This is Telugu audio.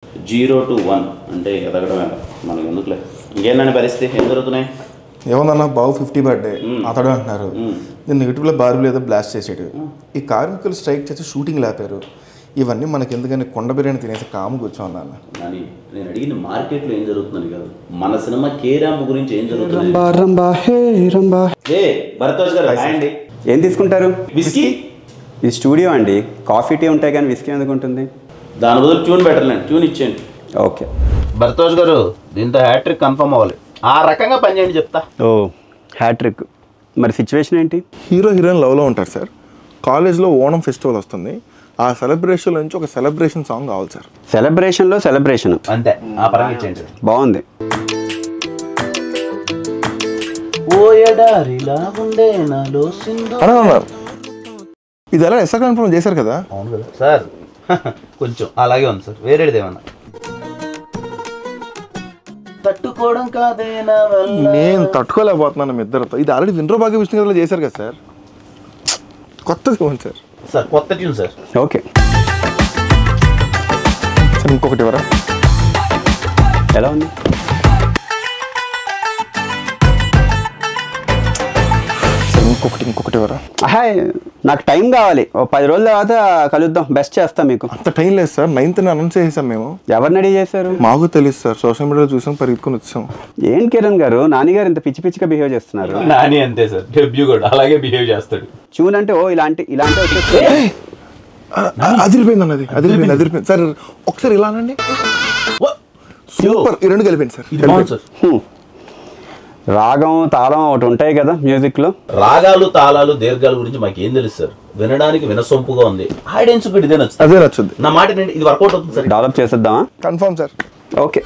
0 to 1 అంటే ఎదగడమే మనకి ఎందుకులే. ఇంకేంటంటే పరిస్థితి ఏం జరుగుతున్నాయి? ఏమన్నా బాబు 50 బర్త్డే అతడు అంటున్నారు. నేను నెగిటివ్లో బార్బీలు ఏదో బ్లాస్ట్ చేసాడు. ఈ కార్మికులు స్ట్రైక్ చేసి షూటింగ్ లేపారు. ఇవన్నీ మనకి ఎందుకని కొండ బిర్యానీ తినేసి కాము కూర్చోన్నాను. కానీ నేను అడిగిన మార్కెట్లో ఏం జరుగుతుందని కాదు, మన సినిమా కే ర్యాంప్ గురించి ఏం జరుగుతుంది. భరద్వాజ్ గారు అండి, ఏం తీసుకుంటారు? విస్కీ. ఇది స్టూడియో అండి, కాఫీ టీ ఉంటాయి కానీ విస్కీ ఎందుకు ఉంటుంది? దాని బదులు ట్యూన్ బెటర్లేండి, ట్యూన్ ఇచ్చేయండి. ఓకే భరద్వాజ్ గారు, దీంతో హ్యాట్రిక్ కన్ఫర్మ్ అవ్వాలి. ఆ రకంగా పనిచేయండి చెప్తా. ఓ హ్యాట్రిక్. మరి సిచ్యువేషన్ ఏంటి? హీరో హీరోయిన్ లవ్లో ఉంటారు సార్. కాలేజ్లో ఓణం ఫెస్టివల్ వస్తుంది. ఆ సెలబ్రేషన్ నుంచి ఒక సెలబ్రేషన్ సాంగ్ కావాలి సార్. సెలబ్రేషన్లో సెలబ్రేషన్ అంతే, ఆ పరంగా ఇచ్చేయండి. బాగుంది. ఇది ఎలా ఎస్ఆర్ కన్ఫర్మ్ చేశారు కదా? అవును కదా సార్, కొంచెం అలాగే ఉంది సార్. వేరేది ఏమన్నా తట్టుకోవడం కాదేనా? నేను తట్టుకోలేకపోతున్నాను మీ ఇద్దరితో. ఇది ఆల్రెడీ వినరో భాగ్య విష్ణు గారు చేశారు కదా సార్. కొత్తది ఇవ్వండి సార్. సార్ కొత్త ట్యూన్ సార్. ఓకే సార్ ఇంకొకటి ఇవ్వరా? ఎలా ఉంది? ఇంకొకటి ఇవ్వరా? హాయ్, నాకు టైం కావాలి. ఓ 10 రోజుల తర్వాత కలుద్దాం. బెస్ట్ చేస్తాం మీకు. అంత టైం లేదు సార్. 9th అనౌన్స్ చేసాం మేము. ఎవరిని రెడీ చేశారు? మాకు తెలుసు సార్, సోషల్ మీడియాలో చూసాం, పరిగెత్తుకుని వచ్చాం. ఏం కిరణ్ గారు, నానిగారు ఇంత పిచ్చి పిచ్చిగా బిహేవ్ చేస్తున్నారు. నాని అంతే సార్, డెబ్యూ కూడా అలాగే బిహేవ్ చేస్తాడు. ట్యూన్ అంటే ఓ ఇలాంటి వచ్చేస్తుంది. అదిరిపోయింది అన్నది, అదిరిపోయింది సార్. ఒకసారి ఇలానండి, సూపర్. ఈ రెండు కలిపోయింది సార్. రాగం తాళం ఒకటి ఉంటాయి కదా మ్యూజిక్ లో. రాగాలు తాళాలు దీర్ఘాల గురించి మాకేం తెలుసు సార్. వినడానికి వినసొంపుగా ఉంది. ఆడియన్స్ కూడా ఇదే నచ్చుతుంది. అదే నచ్చుద్ది. నా మాట ఇది వర్కౌట్ అవుతుంది సార్. డెవలప్ చేసేద్దామా? Confirm sir. ఓకే.